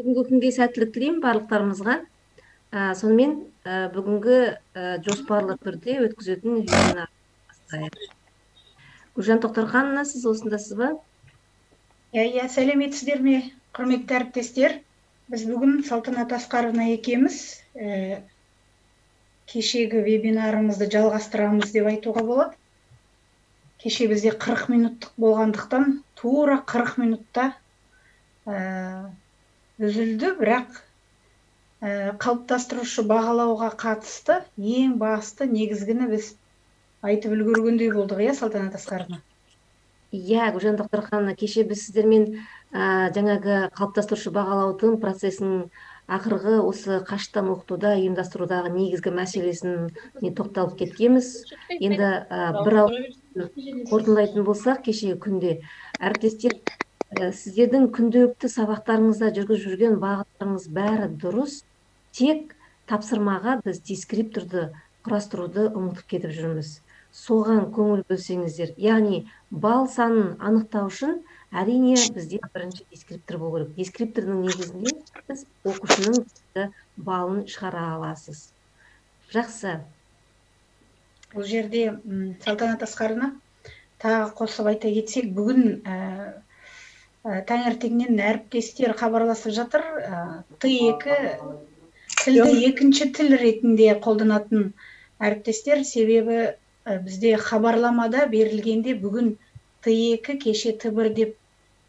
Бүгінгі күнге сәттілік тілеймін барлықтарымызға. Сонымен бүгінгі жоспарлы түрде өткізетін вебинар бастайық. Гүлжан Тоқтархановна, сіз осындасыз ба? Иә, сәлеметсіздер ме, құрметті әріптестер? Біз бүгін Салтанат Асқаровна екеуміз кешегі вебинарымызды жалғастырамыз деп айтуға болады. Кеше бізде 40 минуттық болғандықтан тура 40 минутта үзілді, бірақ қалыптастырушы бағалауға қатысты ең басты негізгіні біз айтып үлгергендей болдық, иә, Салтанат Асқаровна? Иә, Гүлжан Тоқтархановна, кеше біз сіздермен жаңағы қалыптастырушы бағалаудың процесінің ақырғы осы қашықтан оқытуда ұйымдастырудағы негізгі мәселесін тоқталып кеткенбіз. Енді бір қорытындылайтын болсақ, кешегі күнде әріптестер, сіздердің күнделікті сабақтарыңызда жүргізіп жүрген бағыттарыңыз бәрі дұрыс, тек тапсырмаға біз дескрипторды құрастыруды ұмытып кетіп жүрміз. Соған көңіл бөлсеңіздер, яғни балл санын анықтау үшін әрине бізде бірінші дескриптор болу керек. Дескриптордың негізінде сіз оқушының балын шығара аласыз. Жақсы. Бұл жерде Салтанат Асқаровна, тағы қосып айта кетсек, бүгін таңертеңнен әріптестер хабарласып жатыр. Т2 тілді екінші тіл ретінде қолданатын әріптестер, себебі бізде хабарламада берілгенде бүгін Т2 кеше Т1 деп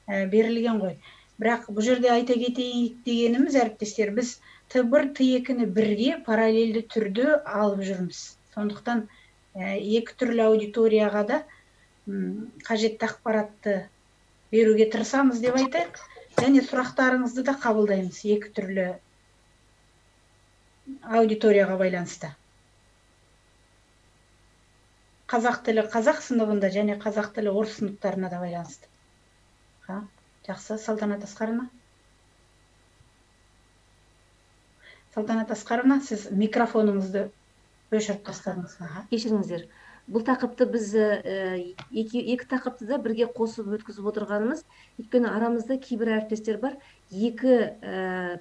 берілген ғой. Бірақ бұл жерде айта кетейік дегеніміз, әріптестер, біз Т1, Т2-ні бірге параллельді түрде алып жүрміз. Сондықтан екі түрлі аудиторияға да қажетті ақпаратты беруге тырысамыз деп айтайық. Және сұрақтарыңызды да қабылдаймыз екі түрлі аудиторияға байланысты. Қазақ тілі қазақ сыныбында және қазақ тілі орыс сыныптарына да байланысты. Жақсы, Салтанат Асқаровна. Салтанат Асқаровна, сіз микрофоныңызды өшіріп тастадыңыз. Кешіріңіздер. Бұл тақырыпты біз екі тақырыпты да бірге қосып өткізіп отырғанымыз, өйткені арамызда кейбір әріптестер бар, екі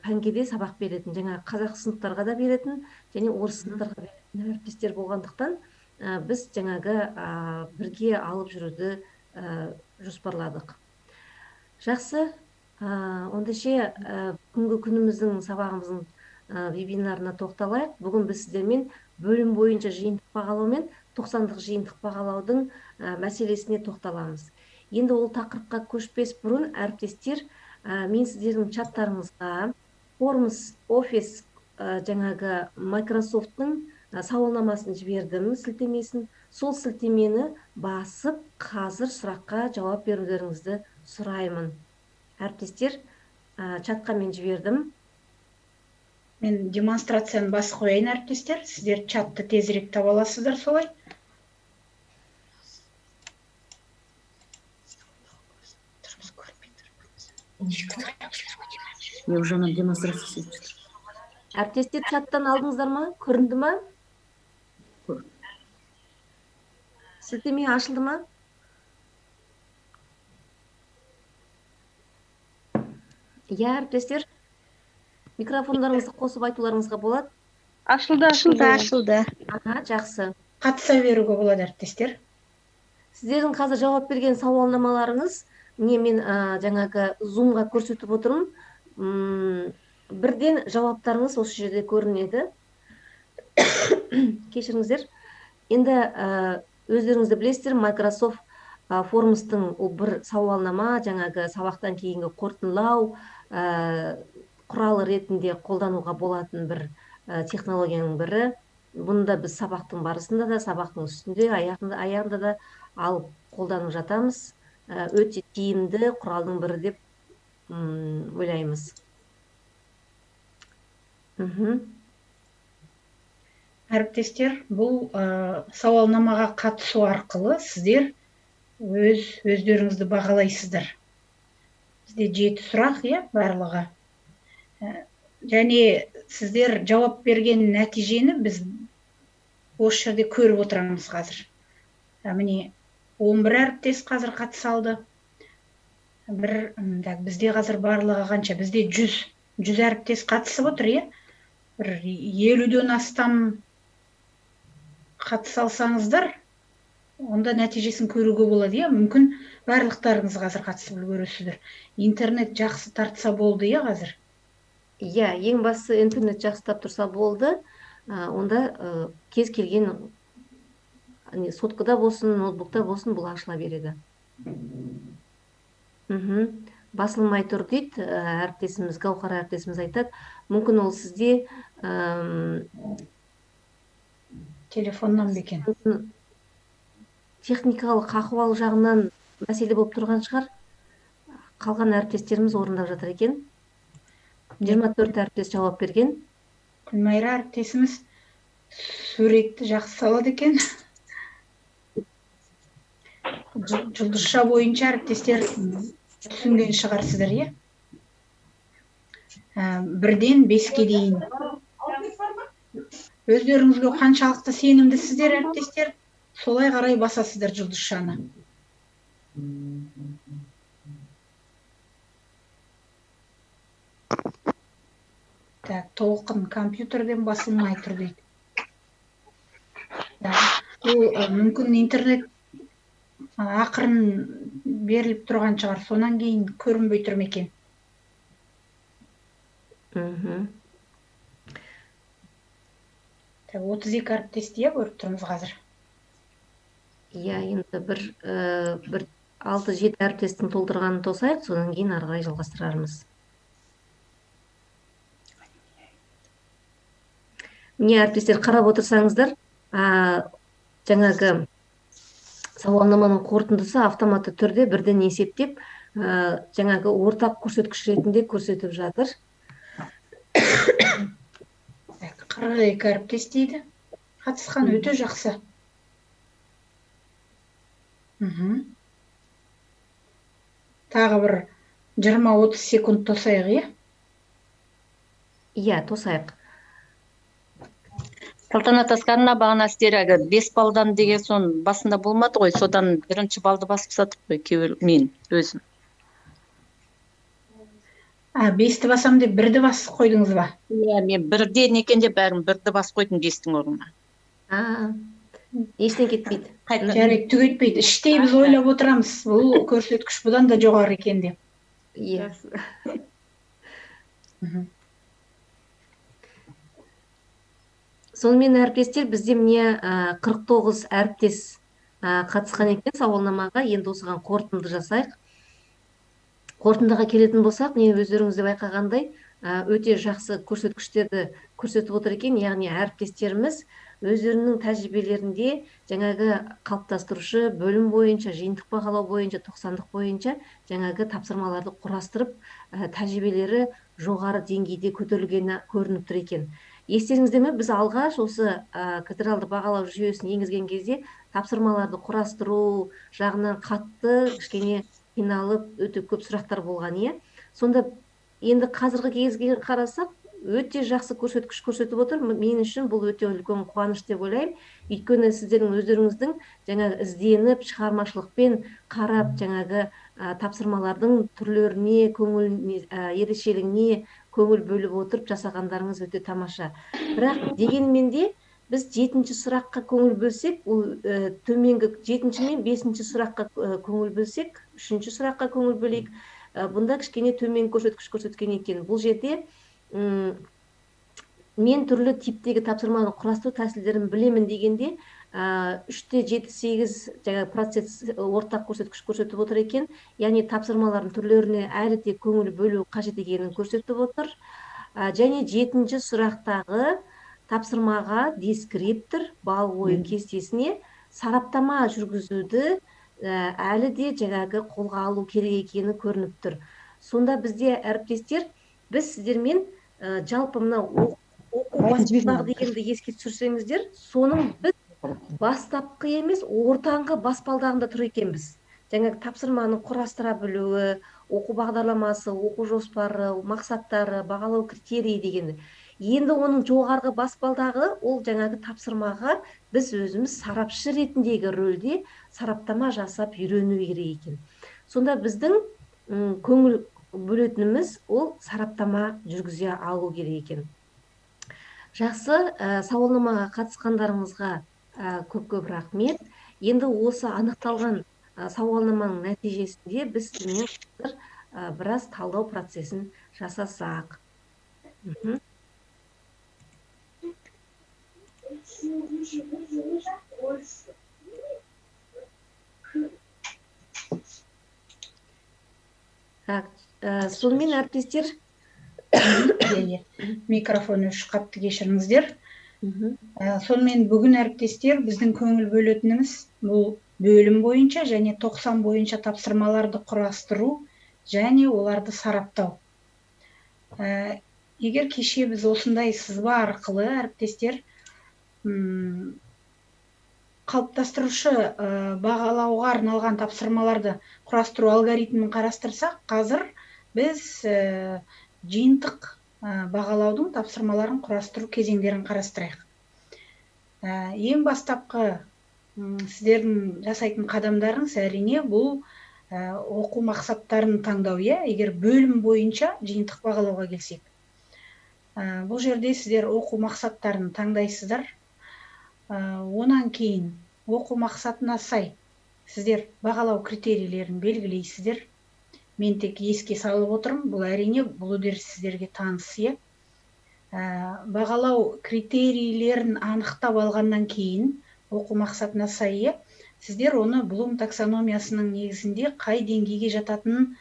пәнге де сабақ беретін, жаңа қазақ сыныптарға да беретін, және орыс сыныптарға беретін әріптестер болғандықтан, біз жаңағы бірге алып жүруді жоспарладық. Жақсы, ондайша күнгі күніміздің сабағымыздың вебинарына тоқталайық. Бүгін біз сіздермен бөлім бойынша жиынтық бағалау мен 90-дық жиынтық бағалаудың мәселесіне тоқталамыз. Енді ол тақырыпқа көшпес бұрын, әріптестер, мен сіздердің чаттарыңызға Forms Office жаңағы Microsoft-тың сауалнамасын жібердім, сілтемесін. Сол сілтемені басып, қазір сұраққа жауап берулеріңізді сұраймын. Әріптестер, чатқа мен жібердім. Мен демонстрацияны басып қояйын, әріптестер. Сіздер чатты тезірек таба аласыздар, солай? Я уже на демонстрации. Әріптестер, чаттан алдыңыздар ма? Көрінді ма? Сілтеме ашылды ма? Иә, әріптестер, микрофондарыңызды қосып айтуларыңызға болады? Ашылды. Жақсы. Қатыса беруге болады, әріптестер. Сіздердің қазір жауап берген сауалнамаларыңыз, мен жаңағы Zoom-ға көрсетіп отырмын. Бірден жауаптарыңыз осы жерде көрінеді. Кешіріңіздер. Енді өздеріңізді білесіздер, Microsoft Forms-тың бір сауалнама, жаңағы сабақтан кейінгі қорытындылау құралы ретінде қолдануға болатын бір технологияның бірі. Бұнда біз сабақтың барысында да, сабақтың үстінде, аяғында да алып қолданып жатамыз. Өте тиімді құралдың бірі деп ойлаймыз. Әріптестер, бұл сауалнамаға қатысу арқылы сіздер өздеріңізді бағалайсыздар. Бізде 7 сұрақ, барлығы. Және сіздер жауап берген нәтижені біз осы жерде көріп отырамыз қазір. Міне 11 әріптес қазір қатыса алды. Бізде қазір барлығы қанша? Бізде 100 100 әріптес қатысып отыр, иә. Бір 50-ден астам қатыса алсаңыздар, онда нәтижесін көруге болады, иә. Мүмкін барлықтарыңыз қазір қатысып үлгересіздер. Интернет жақсы тартса болды, иә, қазір. Иә, ең бастысы интернет жақсылап тұрса болды. Онда кез келген соткада болсын, ноутбукта болсын, бұл ашыла береді. Басылмай тұр дейді, әріптесіміз, Гаухар әріптесіміз айтады. Мүмкін ол сізде Телефоннан бекен. техникалық ахуал жағынан мәселе болып тұрған шығар. Қалған әріптестеріміз орындап жатыр екен. 24 әріптес жауап берген. Күлмайра әріптесіміз суретті жақсы салады екен. Жұлдызша бойынша әріптестер түсінген шығарсыздар, иә. 1-ден 5-ке дейін. Өздеріңізге қаншалықты сенімдісіздер, әріптестер, солай қарай басасыздар жұлдызшаны. Толқын компьютерден басылмай тұр дейді. Бұл мүмкін интернет ақырын беріліп тұрған шығар, сонан кейін көрінбей тұр ма екен. 32 әріптесті, иә, көріп тұрмыз қазір. Иә, енді бір 6-7 әріптестің толтырғанын тосайық, содан кейін ары қарай жалғастырармыз. Міне, әріптестер, қарап отырсаңыздар, жаңағы сауалнаманың қорытындысы автоматты түрде бірден есептеп, жаңағы ортақ көрсеткіш ретінде көрсетіп жатыр. 42 әріптес дейді. Қатысқан өте жақсы. Тағы бір 20-30 секунд тосайық, иә? Иә, тосайық. Салтанат Асқарына бағана сіздер 5 балдан деген сон басында болмады ғой, содан 1-ші балды басып сатып қой, кейбір мен өзім. 5-ті басам деп 1-ді басып қойдыңыз ба? Иә, мен 1-ден екен деп бәрін 1-ді басып қойдым 5-тің орнына. Естен кетпейді. Жарайды, түк етпейді. Іштей біз ойлап отырамыз, бұл көрсеткіш бұдан да жоғары екен деп. Иә. Сонымен әріптестер, бізде міне 49 әріптес қатысқан екен сауалнамаға. Енді осыған қорытынды жасайық. Қорытындыға келетін болсақ, не өздеріңізде байқағандай, өте жақсы көрсеткіштерді көрсетіп отыр екен. Яғни әріптестеріміз өздерінің тәжірибелерінде жаңағы қалыптастырушы бөлім бойынша, жиынтық бағалау бойынша, 90-дық бойынша жаңағы тапсырмаларды құрастырып, тәжірибелері жоғары деңгейде көтерілгені көрініп тұр екен. Естеріңізде ме, біз алғаш осы кадралды бағалау жүйесін енгізген кезде тапсырмаларды құрастыру жағынан қатты кішкене қиналып, өте көп сұрақтар болған, иә. Сонда енді қазіргі кезге қарасақ, өте жақсы көрсеткіш көрсетіп отыр. Мен үшін бұл өте үлкен қуаныш деп ойлаймын. Өйткені сіздердің өздеріңіздің жаңағы ізденіп, шығармашылықпен қарап, жаңағы тапсырмалардың түрлеріне, ерекшелігіне көңіл бөліп отырып жасағандарыңыз өте тамаша. Бірақ дегенмен де біз 7-ші сұраққа көңіл бөлсек, төменгі 7-ші мен 5-ші сұраққа көңіл бөлсек, 3-ші сұраққа көңіл бөлейік, бұнда кішкене төмен көрсеткіш көрсеткен екен. Бұл жерде мен түрлі типтегі тапсырманы құрастыру тәсілдерін білемін дегенде 3-те 7-8 жаңа процесс ортақ көрсеткіш көрсетіп отыр екен. Яғни тапсырмалардың түрлеріне әлі де көңіл бөлу қажет екенін көрсетіп отыр. Және 7-ші сұрақтағы тапсырмаға дескриптор, бал ойын кестесіне сараптама жүргізуді әлі де жаңағы қолға алу керек екені көрініп тұр. Сонда бізде әріптестер, біз сіздермен жалпы мына оқу баспалдағы дегенді еске түсірсеңіздер, соның біз бастапқы емес, ортаңғы баспалдағында тұр екенбіз. Жаңағы тапсырманы құрастыра білуі, оқу бағдарламасы, оқу жоспары, мақсаттары, бағалау критерийі дегенді. Енді оның жоғарғы баспалдағы, ол жаңағы тапсырмаға біз өзіміз сарапшы ретіндегі рөлде сараптама жасап үйрену керек екен. Сонда біздің көңіл бөлетініміз ол сараптама жүргізе алу керек екен. Жақсы, сауалнамаға қатысқандарыңызға көп рахмет. Енді осы анықталған сауалнаманың нәтижесінде біз сізбен біраз талдау процесін жасасақ. Так, сонымен әріптестер, микрофон өшіп қапты, кешіріңіздер. Сонымен бүгін әріптестер біздің көңіл бөлетініміз бұл бөлім бойынша және 90 бойынша тапсырмаларды құрастыру және оларды сараптау. Егер кеше біз осындай сызба арқылы әріптестер қалыптастырушы бағалауға арналған тапсырмаларды құрастыру алгоритмін қарастырсақ, қазір біз жиынтық бағалаудың тапсырмаларын құрастыру кезеңдерін қарастырайық. Ең бастапқы сіздердің жасайтын қадамдарыңыз әрине бұл оқу мақсаттарын таңдау. Егер бөлім бойынша жиынтық бағалауға келсек, бұл жерде сіздер оқу мақсаттарын таңдайсыздар. Онан кейін оқу мақсатына сай сіздер бағалау критерийлерін белгілейсіздер. Мен тек еске салып отырмын, бұл әрине бұл үдеріс сіздерге таныс. Бағалау критерийлерін анықтап алғаннан кейін оқу мақсатына сай сіздер оны Блум таксономиясының негізінде қай деңгейге жататынын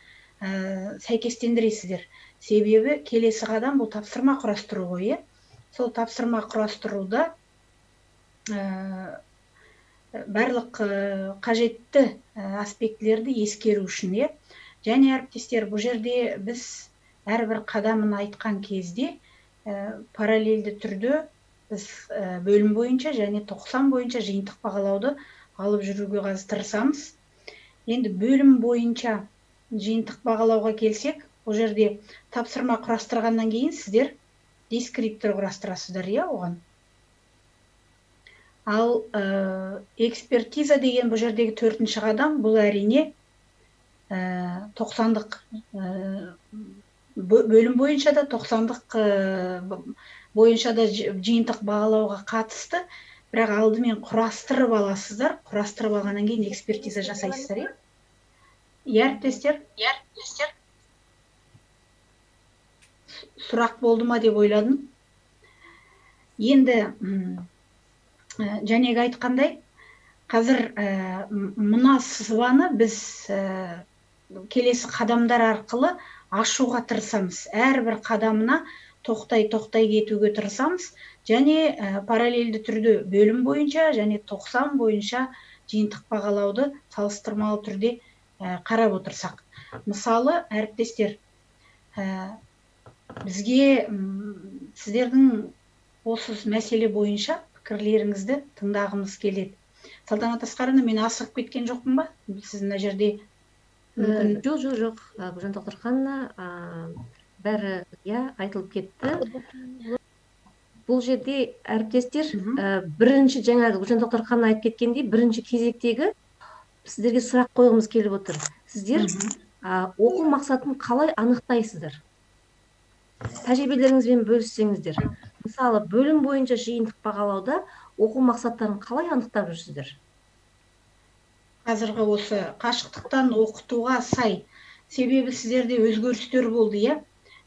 сәйкестендіресіздер. Себебі келесі қадам бұл тапсырма құрастыру ғой. Сол тапсырма құрастыруда барлық қажетті аспектілерді ескеру үшін. Және әріптестер, бұл жерде біз әрбір қадамын айтқан кезде параллельді түрде біз бөлім бойынша және 90 бойынша жиынтық бағалауды алып жүруге қазір тырысамыз. Енді бөлім бойынша жиынтық бағалауға келсек, бұл жерде тапсырма құрастырғаннан кейін сіздер дескриптор құрастырасыздар оған. Ал экспертиза деген бұл жердегі 4-ші қадам, бұл әрине 90-дық бөлім бойынша да 90-дық бойынша да жиынтық бағалауға қатысты, бірақ алдымен құрастырып аласыздар. Құрастырып алғаннан кейін экспертиза жасайсыздар. Әріптестер, сұрақ болды ма деп ойладым. Енді жәнегі айтқандай, қазір мына сызбаны біз келесі қадамдар арқылы ашуға тырысамыз. Әрбір қадамына тоқтай кетуге тырысамыз. Және параллельді түрде бөлім бойынша және 90 бойынша жиынтық бағалауды салыстырмалы түрде қарап отырсақ. Мысалы, әріптестер, бізге сіздердің осы мәселе бойынша пікірлеріңізді тыңдағымыз келеді. Салтанат Асқаровна, мен асығып кеткен жоқпын ба? Сіз мына жерде жоқ. Гүлжан Тоқтарханова, бәрі айтылып кетті. Бұл жерде әріптестер, бірінші жаңағы Гүлжан Тоқтарханова айтып кеткендей, бірінші кезектегі сіздерге сұрақ қойғымыз келіп отыр. Сіздер оқу мақсатын қалай анықтайсыздар? Тәжірибелеріңізбен бөліссеңіздер. Мысалы, бөлім бойынша жиынтық бағалауда оқу мақсаттарын қалай анықтап жүрсіздер? Қазіргі осы қашықтықтан оқытуға сай, себебі сіздерде өзгерістер болды.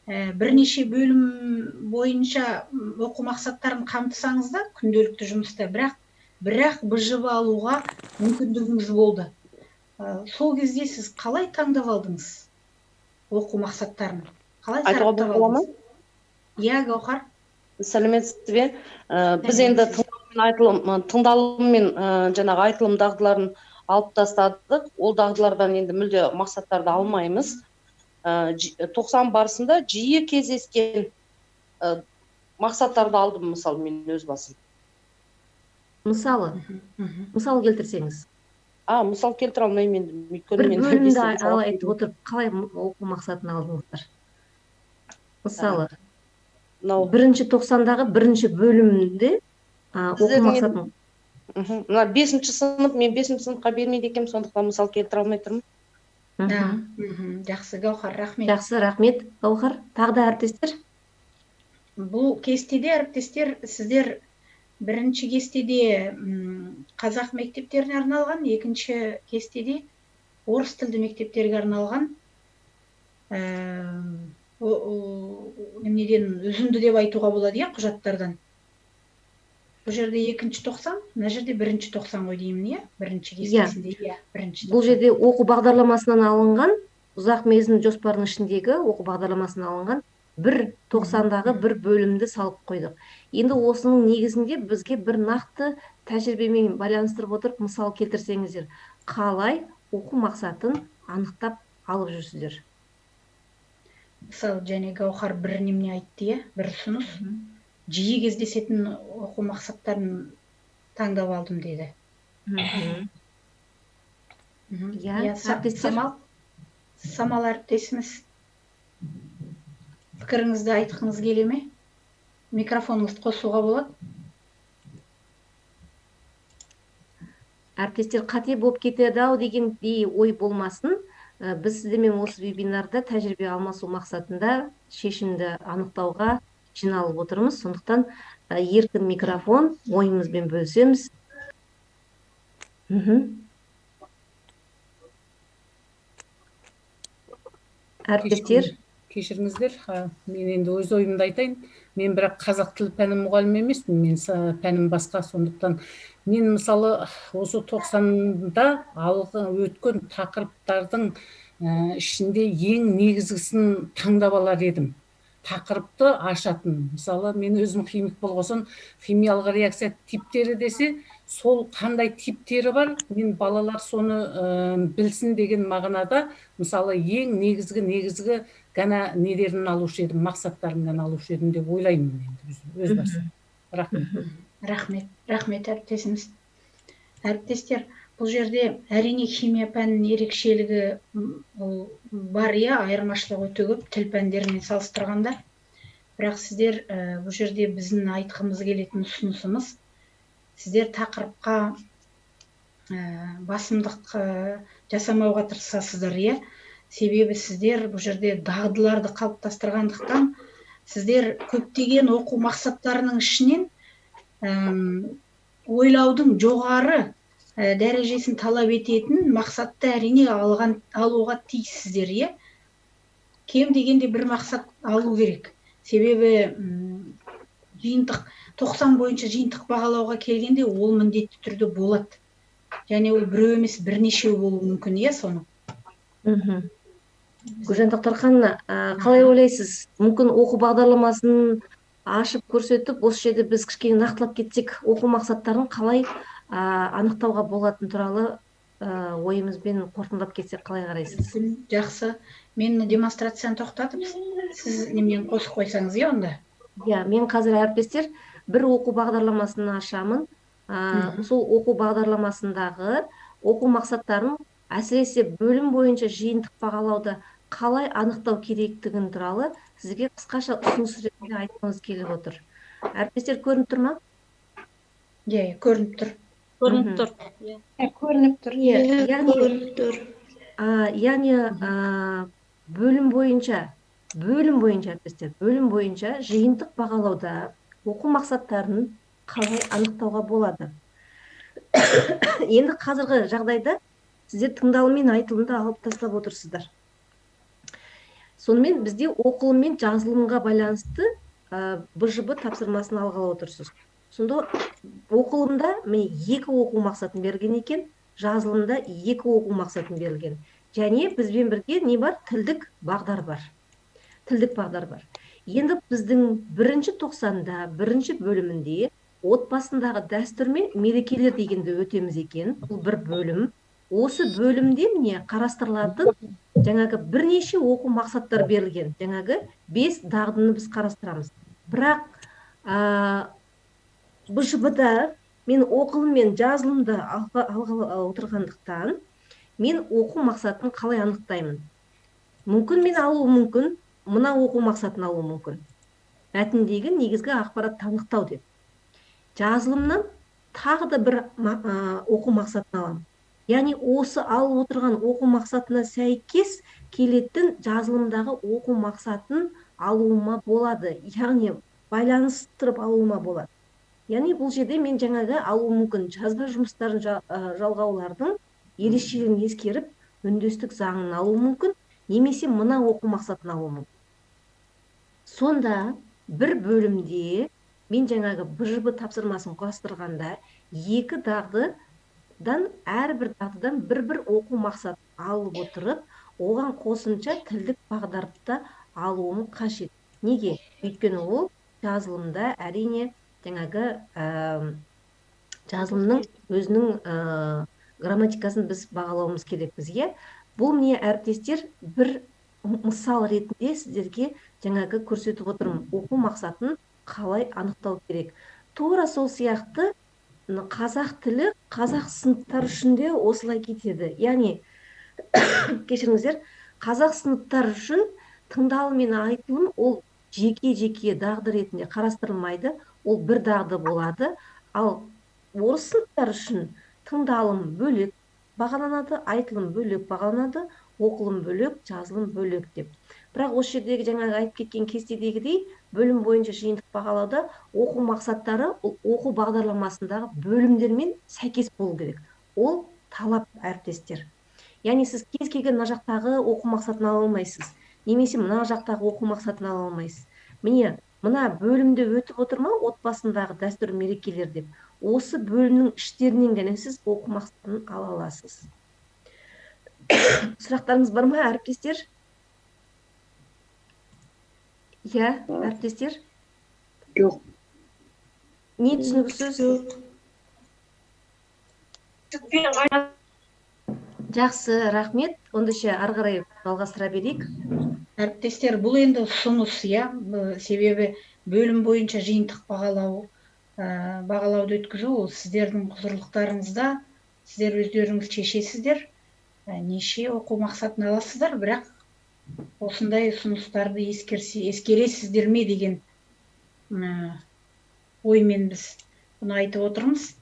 Бірнеше бөлім бойынша оқу мақсаттарын қамтысаңыз да күнделікті жұмыста, бірақ бұжып алуға мүмкіндігіңіз болды. Сол кезде сіз қалай таңдап алдыңыз оқу мақсаттарын? Қалай сараптап алдыңыз? Гаухар. Сәлеметсіз бе? Біз енді тыңдалым мен жаңағы айтылым дағдыларын алып тастадық. Ол дағдылардан енді мүлде мақсаттарды алмаймыз. 90 барысында жиі кездескен мақсаттарды алдым, мысалы, мен өз басым. Мысалы келтірсеңіз. Мысал келтіре алмаймын енді. Бір бөлімді айтып отырып, қалай оқу мақсатын алдыңыздар? Мысалы, бірінші 90-дағы бірінші бөлімде оқу мақсатын. Мына 5-ші сынып, мен 5-ші сыныпқа бермейді екенмін, сондықтан мысал келтіре алмай тұрмын. Жақсы, Гаухар, рахмет. Жақсы, рахмет, Гаухар. Тағы да әріптестер? Бұл кестеде әріптестер, сіздер бірінші кестеде қазақ мектептеріне арналған, екінші кестеде орыс тілді мектептерге арналған немеден үзінді деп айтуға болады, иә, құжаттардан. Бұл жерде екінші 90, мына жерде бірінші 90 ғой деймін, иә, бірінші кестесінде, иә, бірінші 90. Бұл жерде оқу бағдарламасынан алынған, ұзақ мерзім жоспарының ішіндегі оқу бағдарламасынан алынған бір 90-дағы бір бөлімді салып қойдық. Енді осының негізінде бізге бір нақты тәжірибемен байланыстырып отырып мысал келтірсеңіздер, қалай оқу мақсатын анықтап алып жүрсіздер? Мысалы, және Гаухар бір немене айтты, иә, бір ұсыныс. Жиі кездесетін оқу мақсаттарын таңдап алдым деді. Самал әріптесіміз, пікіріңізді айтқыңыз келе ме? Микрофоныңызды қосуға болады. Әріптестер, қате болып кетеді ау дегендей ой болмасын. Біз сіздермен осы вебинарда тәжірибе алмасу мақсатында шешімді анықтауға жиналып отырмыз. Сондықтан еркін микрофон, ойымызбен бөлісеміз. Әріптестер, кешіріңіздер, мен енді өз ойымды айтайын. Мен бірақ қазақ тілі пәні мұғалімі емеспін, мен пәнім басқа. Сондықтан мен мысалы осы 90-да өткен тақырыптардың ішінде ең негізгісін таңдап алар едім. Тақырыпты ашатын. Мысалы, мен өзім химик болғасын, химиялық реакция типтері десе, сол қандай типтері бар, мен балалар соны білсін деген мағынада, мысалы, ең негізгі ғана недерін алушы едім, мақсаттарын ғана алушы едім деп ойлаймын енді өз басым. Рахмет. Рахмет, әріптесіміз. Әріптестер, бұл жерде әрине химия пәнінің ерекшелігі бар, иә, айырмашылығы өте көп тіл пәндерімен салыстырғанда. Бірақ сіздер бұл жерде біздің айтқымыз келетін ұсынысымыз, сіздер тақырыпқа басымдық жасамауға тырысасыздар, иә. Себебі сіздер бұл жерде дағдыларды қалыптастырғандықтан, сіздер көптеген оқу мақсаттарының ішінен ойлаудың жоғары дәрежесін талап ететін мақсатты әрине алуға тиіссіздер, иә. Кем дегенде бір мақсат алу керек. Себебі жиынтық 90 бойынша жиынтық бағалауға келгенде ол міндетті түрде болады. Және ол біреу емес бірнешеу болуы мүмкін, иә, соны. Гүлжан Тоқтарханова, қалай ойлайсыз? Мүмкін оқу бағдарламасын ашып көрсетіп, осы жерде біз кішкене нақтылап кетсек, оқу мақсаттарын қалай анықтауға болатын туралы ойымызбен қорытындылап кетсек қалай қарайсыз? Жақсы. Мен демонстрацияны тоқтатып, сіз немен қосып қойсаңыз, иә, онда? Иә, мен қазір әріптестер бір оқу бағдарламасын ашамын. Сол оқу бағдарламасындағы оқу мақсаттарын әсіресе бөлім бойынша жиынтық бағалауды қалай анықтау керектігін туралы сізге қысқаша ұсыныс ретінде айтқымыз келіп отыр. Әріптестер, көрініп тұр ма? Иә, көрініп тұр. Көрініп тұр. Көрініп тұр. Көрініп тұр. Яғни бөлім бойынша әріптестер, бөлім бойынша жиынтық бағалауда оқу мақсаттарын қалай анықтауға болады? Енді қазіргі жағдайда сіздер тыңдалым мен айтылымды алып тастап отырсыздар. Сонымен бізде оқылым мен жазылымға байланысты БЖБ тапсырмасын алғалы отырсыз. Сонда оқылымда екі оқу мақсатын берілген екен, жазылымда екі оқу мақсатын берілген. Және бізбен бірге не бар? Тілдік бағдар бар. Енді біздің бірінші 90-да, бірінші бөлімінде отбасындағы дәстүр мен мерекелер дегенді өтеміз екен. Бұл бір бөлім. Осы бөлімде міне қарастырылатын жаңағы бірнеше оқу мақсаттар берілген. Жаңағы 5 дағдыны біз қарастырамыз. Бірақ БЖБ-да мен оқылым мен жазылымды алғалы отырғандықтан мен оқу мақсатын қалай анықтаймын? Мүмкін мен алуы мүмкін, мына оқу мақсатын алуы мүмкін. Мәтіндегі негізгі ақпаратты анықтау деп. Жазылымнан тағы да бір оқу мақсатын аламын. яғни осы алып отырған оқу мақсатына сәйкес келетін жазылымдағы оқу мақсатын алуыма болады, яғни байланыстырып алуыма болады. Яғни бұл жерде мен жаңағы алуым мүмкін жазба жұмыстарын жалғаулардың ерекшелігін ескеріп үндестік заңын алуым мүмкін, немесе мына оқу мақсатын алуым мүмкін. Сонда бір бөлімде мен жаңағы БЖБ тапсырмасын құрастырғанда екі дағдыдан, әрбір дағдыдан бір оқу мақсат алып отырып, оған қосымша тілдік бағдарды алуым қажет. Неге? Өйткені ол жазылымда әрине жаңағы жазылымның өзінің грамматикасын біз бағалауымыз керекпіз, иә. Бұл міне әріптестер бір мысал ретінде сіздерге жаңағы көрсетіп отырмын, оқу мақсатын қалай анықтау керек. Тура сол сияқты қазақ тілі қазақ сыныптар үшін де осылай кетеді. Яғни кешіріңіздер, қазақ сыныптар үшін тыңдалым мен айтылым ол жеке дағды ретінде қарастырылмайды, ол бір дағды болады. Ал орыс сыныптар үшін тыңдалым бөлек бағаланады, айтылым бөлек бағаланады, оқылым бөлек, жазылым бөлек деп. Бірақ осы жердегі жаңағы айтып кеткен кестедегідей бөлім бойынша жиынтық бағалауда оқу мақсаттары оқу бағдарламасындағы бөлімдермен сәйкес болу керек. Ол талап, әріптестер. Яғни сіз кез келген мына жақтағы оқу мақсатын ала алмайсыз, немесе мына жақтағы оқу мақсатын ала алмайсыз. Міне, мына бөлімде өтіп отыр ма отбасындағы дәстүр мерекелер деп, осы бөлімнің іштерінен ғана сіз оқу мақсатын ала аласыз. Сұрақтарыңыз бар ма, әріптестер? Иә, әріптестер? Жоқ. Не түсініксіз? Жақсы, рахмет. Ондайша ары қарай жалғастыра берейік. Әріптестер, бұл енді ұсыныс, иә, себебі бөлім бойынша жиынтық бағалауды өткізу, ол сіздердің құзырлықтарыңызда, сіздер өздеріңіз шешесіздер, неше оқу мақсатын аласыздар, бірақ осындай ұсыныстарды ескересіздер ме деген оймен біз бұны айтып отырмыз.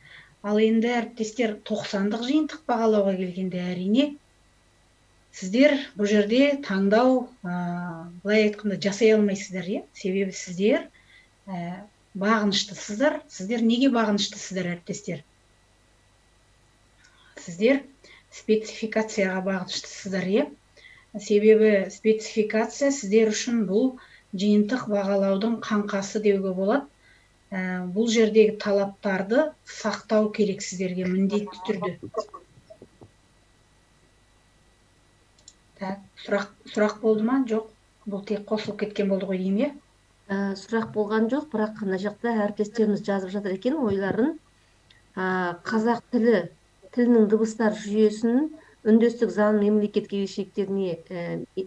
Ал енді әріптестер, 90-дық жиынтық бағалауға келгенде әрине сіздер бұл жерде таңдау, былай айтқанда жасай алмайсыздар, иә? Себебі сіздер бағыныштысыздар. Сіздер неге бағыныштысыздар, әріптестер? Сіздер спецификацияға бағыныштысыздар, иә? Себебі спецификация сіздер үшін бұл жиынтық бағалаудың қаңқасы деуге болады. Бұл жердегі талаптарды сақтау керек сіздерге міндетті түрде. Сұрақ болды ма? Жоқ. Бұл тек қосылып кеткен болды ғой деймін, иә? Сұрақ болған жоқ, бірақ мына жақта әріптестеріміз жазып жатыр екен ойларын. Қазақ тілінің дыбыстар жүйесінің үндестік заң мемлекет ерекшеліктеріне,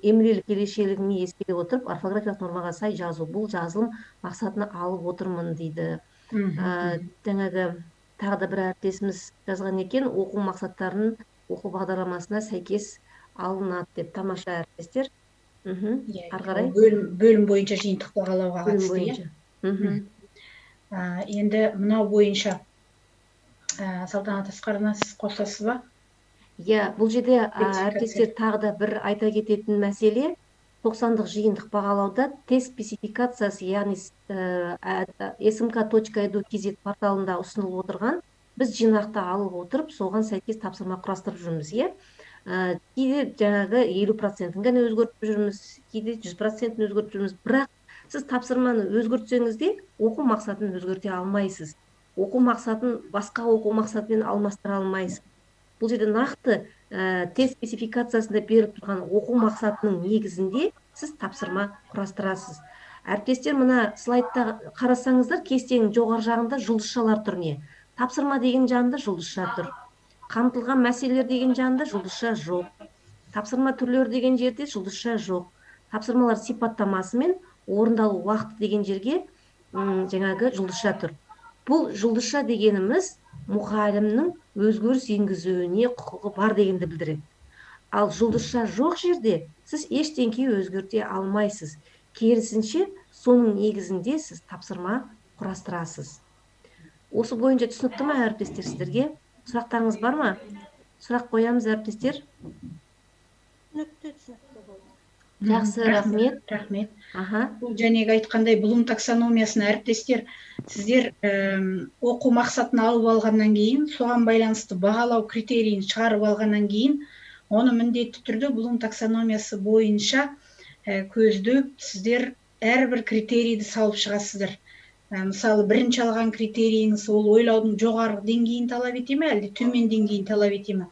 емлелік ерекшелігіне ескере отырып, орфографиялық нормаға сай жазу. Бұл жазылым мақсатына алып отырмын дейді. Жаңағы тағы да бір әріптесіміз жазған екен, оқу мақсаттарын оқу бағдарламасына сәйкес алынады деп. Тамаша, әріптестер. Ары қарай. Бөлім бойынша жиынтық бағалауға қатысты, иә? Енді мынау бойынша Салтанат Асқарова, сіз қосасыз ба? Иә, бұл жерде әріптестер тағы да бір айта кететін мәселе, 90-дық жиынтық бағалауда тест спецификациясы, яғни smk.edu.kz порталында ұсынылып отырған, біз жинақты алып отырып, соған сәйкес тапсырма құрастырып жүрміз, иә? Кейде жаңағы 50%-ін ғана өзгертіп жүрміз, кейде 100%-ін өзгертіп жүрміз, бірақ сіз тапсырманы өзгертсеңіз де оқу мақсатын өзгерте алмайсыз. Оқу мақсатын басқа оқу мақсатымен алмастыра алмайсыз. Бұл жерде нақты тест спецификациясында беріп тұрған оқу мақсатының негізінде сіз тапсырма құрастырасыз. Әріптестер, мына слайдта қарасаңыздар, кестенің жоғары жағында жұлдызшалар тұр не? Тапсырма деген жанында жұлдызша тұр. Қамтылған мәселелер деген жанында жұлдызша жоқ. Тапсырма түрлері деген жерде жұлдызша жоқ. Тапсырмалар сипаттамасы мен орындалу уақыты деген жерге жаңағы жұлдызша тұр. Бұл жұлдызша дегеніміз мұғалімнің өзгеріс енгізуіне құқығы бар дегенді білдіреді. Ал жұлдызша жоқ жерде сіз ештеңе өзгерте алмайсыз. Керісінше, соның негізінде сіз тапсырма құрастырасыз. Осы бойынша түсінікті ме, әріптестер, сіздерге? Сұрақтарыңыз бар ма? Сұрақ қоямыз, әріптестер. Жақсы, рахмет. Рахмет. Аха. Бұл жәнегі айтқандай Блум таксономиясын әріптестер, сіздер оқу мақсатын алып алғаннан кейін, соған байланысты бағалау критерийін шығарып алғаннан кейін, оны міндетті түрде Блум таксономиясы бойынша көздеп, сіздер әрбір критерийді салып шығасыздар. Мысалы, бірінші алған критерийіңіз ол ойлаудың жоғары деңгейін талап ете ме, әлде төмен деңгейін талап ете ме?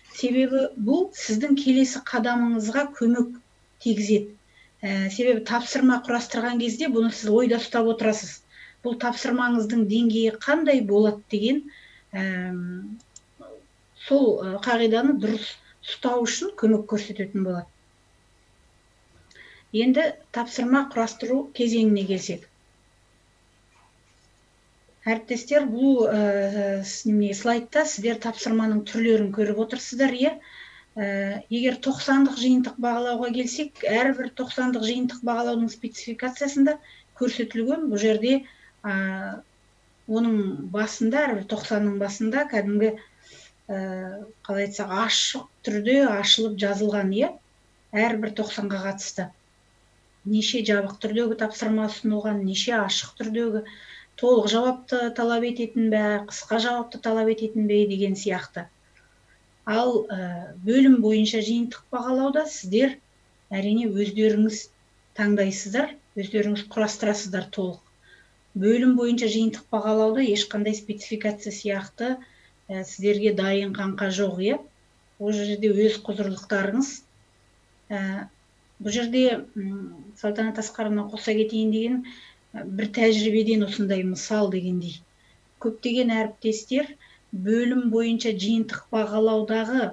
Себебі бұл сіздің келесі қадамыңызға көмек тигізеді. Себебі тапсырма құрастырған кезде бұны сіз ойда ұстап отырасыз. Бұл тапсырмаңыздың деңгейі қандай болады деген сол қағиданы дұрыс ұстау үшін көмек көрсететін болады. Енді тапсырма құрастыру кезеңіне келсек. Әріптестер, бұл слайдта сіздер тапсырманың түрлерін көріп отырсыздар, егер 90-дық жиынтық бағалауға келсек, әрбір 90-дық жиынтық бағалаудың спецификациясында көрсетілген, бұл жерде оның басында, әрбір 90-ның басында кәдімгі қалай айтсақ, ашық түрде ашылып жазылған, әрбір 90-ға қатысты. Неше жабық түрдегі тапсырма ұсынылған, неше ашық түрдегі, толық жауапты талап ететін бе, қысқа жауапты талап ететін бе деген сияқты. Ал бөлім бойынша жиынтық бағалауда сіздер әрине өздеріңіз таңдайсыздар, өздеріңіз құрастырасыздар толық. Бөлім бойынша жиынтық бағалауда ешқандай спецификация сияқты сіздерге дайын қаңқа жоқ, Ол жерде өз құзырлықтарыңыз. Бұл жерде Салтанат Асқаровна қоса кетейін деген бір тәжірибеден осындай мысал дегендей. Көптеген әріптестер бөлім бойынша жиынтық бағалаудағы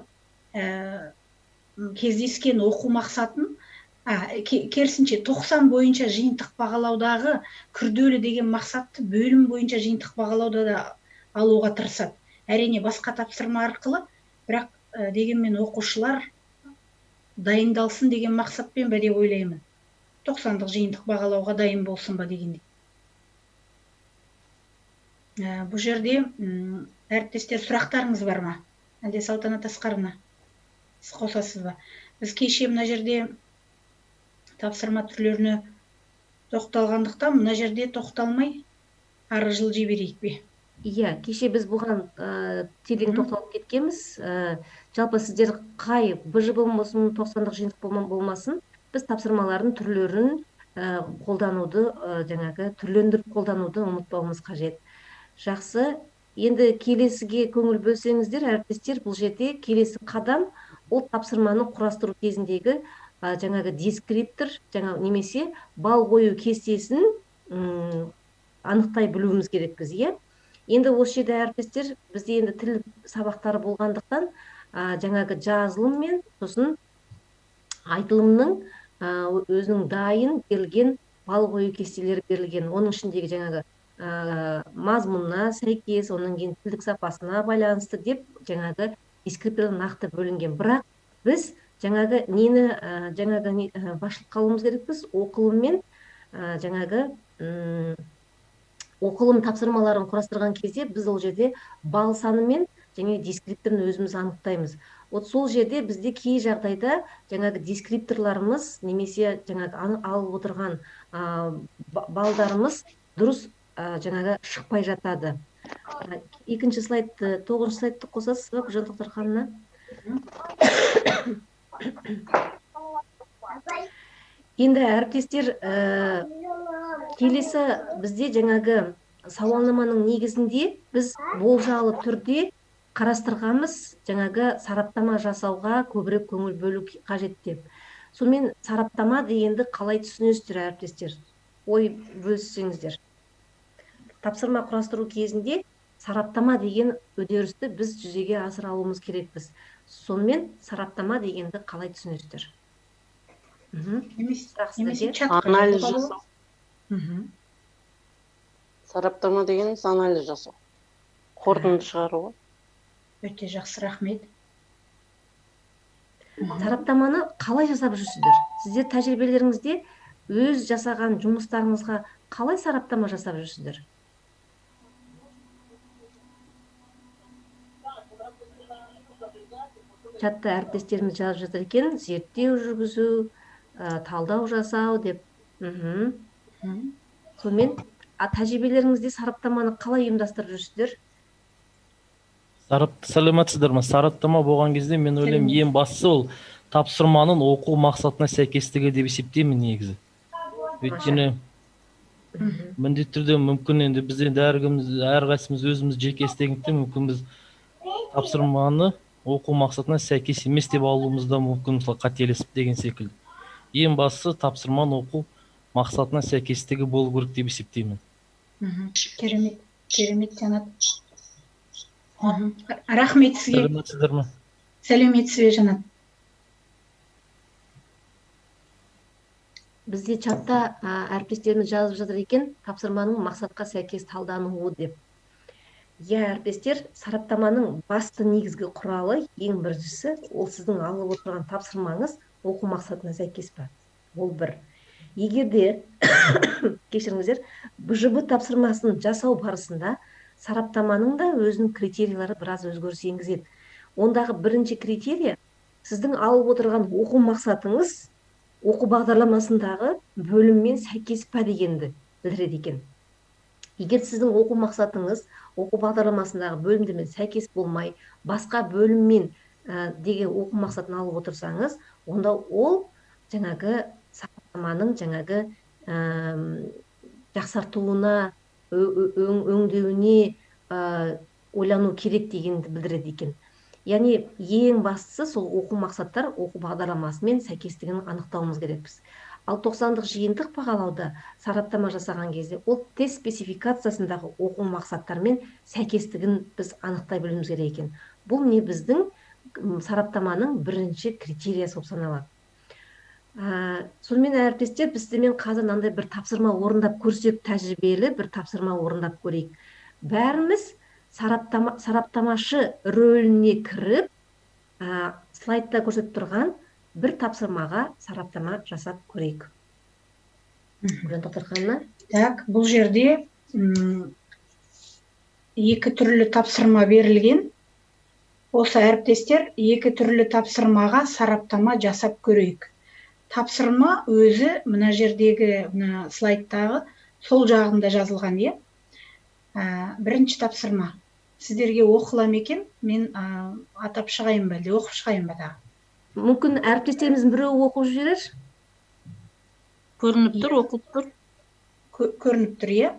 кездескен оқу мақсатын, керісінше 90 бойынша жиынтық бағалаудағы күрделі деген мақсатты бөлім бойынша жиынтық бағалауда да алуға тырысады. Әрине басқа тапсырма арқылы, бірақ дегенмен оқушылар дайындалсын деген мақсатпен бе деп ойлаймын. 90-дық жиынтық бағалауға дайын болсын ба дегендей. Бұл жерде әріптестер сұрақтарыңыз бар ма? Әлде Салтанат Асқаровна, сіз қосасыз ба? Біз кеше мына жерде тапсырма түрлеріне тоқталғандықтан, мына жерде тоқталмай ары жылжи берейік бе? Кеше біз бұған терең тоқталып кеткенбіз. Жалпы сіздер қай БЖБ болсын, 90-дық жиынтық болмасын, біз тапсырмалардың түрлерін қолдануды, түрлендіріп қолдануды ұмытпауымыз қажет. Жақсы. Енді келесіге көңіл бөлсеңіздер, әріптестер, бұл жерде келесі қадам ол тапсырманы құрастыру кезіндегі дескриптор, немесе бал қою кестесін анықтай білуіміз керек біз, Енді осы жерде әріптестер, бізде енді тіл сабақтары болғандықтан, жазылым мен сосын айтылымның өзінің дайын берілген бал қою кестелері берілген. Оның ішіндегі мазмұнына сәйкес, оның кейін тілдік сапасына байланысты деп дескриптор нақты бөлінген. Бірақ біз нені басшылыққа алуымыз керекпіз? Оқылым мен оқылым тапсырмаларын құрастырған кезде біз ол жерде бал саны мен дескрипторын өзіміз анықтаймыз. Сол жерде бізде кей жағдайда дескрипторларымыз немесе алып отырған балдарымыз дұрыс шықпай жатады. Екінші слайдты, 9-шы слайдты қосасыз ба, Гүлжан Тоқтарханова? Енді әріптестер, келесі бізде сауалнаманың негізінде біз болжалы түрде қарастырғанымыз сараптама жасауға көбірек көңіл бөлу қажет деп. Сонымен сараптама дегенді қалай түсінесіздер, әріптестер? Ой бөліссеңіздер. Тапсырма құрастыру кезінде сараптама деген үдерісті біз жүзеге асыра алуымыз керекпіз. Сонымен сараптама дегенді қалай түсінесіздер? Анализ жасау. Сараптама дегеніміз анализ жасау. Қорытынды шығару. Өте жақсы, рахмет. Сараптаманы қалай жасап жүрсіздер? Сіздер тәжірибелеріңізде өз жасаған жұмыстарыңызға қалай сараптама жасап жүрсіздер? чатта әріптестеріміз жазып жатыр екен, зерттеу жүргізу, талдау жасау деп. Сонымен тәжірибелеріңізде сараптаманы қалай ұйымдастырып жүрсіздер? Саламатсыздар ма? Сараптама болған кезде мен ойлаймын, ең бастысы ол тапсырманың оқу мақсатына сәйкестігі деп есептеймін негізі. Өйткені міндетті түрде мүмкін енді біз енді әрқайсымыз өзіміз жеке істегендіктен мүмкін біз тапсырманы оқу мақсатына сәйкес емес деп алуымыз да мүмкін, мысалы қателесіп деген секілді. Ең бастысы тапсырманы оқу мақсатына сәйкестігі болу керек деп есептеймін. Керемет Жанат. Рахмет сізге. Саламатсыздар ма? Сәлеметсіз бе Жанат? Бізде чатта әріптестеріміз жазып жатыр екен, тапсырманың мақсатқа сәйкес талдануы деп. Әріптестер, сараптаманың басты негізгі құралы, ең біріншісі, ол сіздің алып отырған тапсырмаңыз оқу мақсатына сәйкес па? Ол бір. Егерде, кешіріңіздер, БЖБ тапсырмасын жасау барысында сараптаманың да өзінің критериялары біраз өзгеріс енгізеді. Ондағы бірінші критерия, сіздің алып отырған оқу мақсатыңыз оқу бағдарламасындағы бөліммен сәйкес па дегенді білдіреді екен. Егер сіздің оқу мақсатыңыз оқу бағдарламасындағы бөлімдермен сәйкес болмай, басқа бөліммен деген оқу мақсатын алып отырсаңыз, онда ол жаңағы сараптаманың жаңағы жақсартуына, өңдеуіне ойлану керек дегенді білдіреді екен. Яғни ең бастысы сол оқу мақсаттар оқу бағдарламасымен сәйкестігін анықтауымыз керекпіз. Ал 90-дық жиынтық бағалауда сараптама жасаған кезде ол тест спецификациясындағы оқу мақсаттармен сәйкестігін біз анықтай білуіміз керек екен. Бұл не біздің сараптаманың бірінші критериясы болып саналады. Сонымен әріптестер, біздемен қазір мынандай бір тапсырма орындап көрсек, тәжірибелі бір тапсырма орындап көрейік. Бәріміз сараптамашы рөліне кіріп, слайдта көрсетіп тұрған бір тапсырмаға сараптама жасап көрейік. Так, бұл жерде екі түрлі тапсырма берілген. Осы әріптестер, екі түрлі тапсырмаға сараптама жасап көрейік. Тапсырма өзі мына жердегі слайдтағы сол жағында жазылған, е? Бірінші тапсырма. Сіздерге оқылам екен, мен атап шығайын ба, оқып шығайын ба да? Мүмкін әріптестеріміздің біреуі оқып жіберер? Көрініп тұр, оқып тұр. Көрініп тұр, е?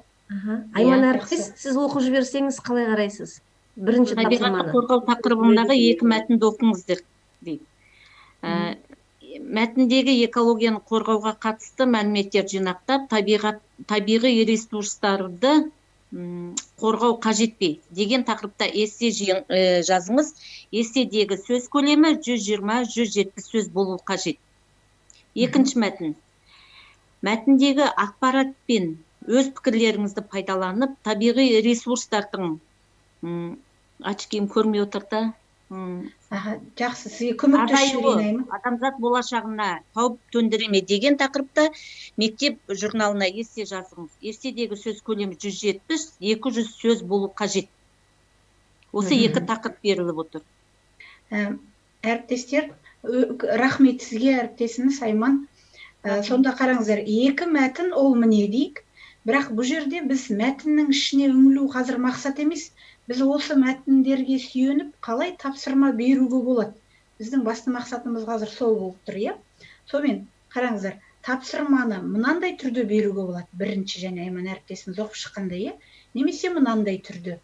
Айман әріптес, сіз оқып жіберсеңіз қалай қарайсыз? Бірінші тапсырманы. Табиғатты қорғау тақырыбындағы екі мәтінді оқыңыздар дейді. Мәтіндегі экологияны қорғауға қатысты мәліметтер жинақтап, табиғи ресурстарды қорғау қажет пе деген тақырыпта эссе жазыңыз. Эсседегі сөз көлемі 120-170 сөз болу қажет. Екінші мәтін. Мәтіндегі ақпарат пен өз пікірлеріңізді пайдаланып, табиғи ресурстардың ашкем көрмей отырды. Жақсы, сізге көмектесіп жіберейін. Адамзат болашағына қауіп төндіре ме деген тақырыпта мектеп журналына эссе жазыңыз. Эсседегі сөз көлемі 170-200 сөз болу қажет. Осы екі тақырып беріліп отыр. Әріптестер, рахмет сізге, әріптесіміз Айман. Сонда қараңыздар, екі мәтін ол міне дейік. Бірақ бұл жерде біз мәтіннің ішіне үңілу қазір мақсат емес. Біз осы мәтіндерге сүйеніп, қалай тапсырма беруге болады. Біздің басты мақсатымыз қазір сол болып тұр, е? Сонымен, қараңыздар, тапсырманы мынандай түрде беруге болады. Бірінші және Айман әріптесіміз оқып шыққандай, е? Немесе мынандай түрде.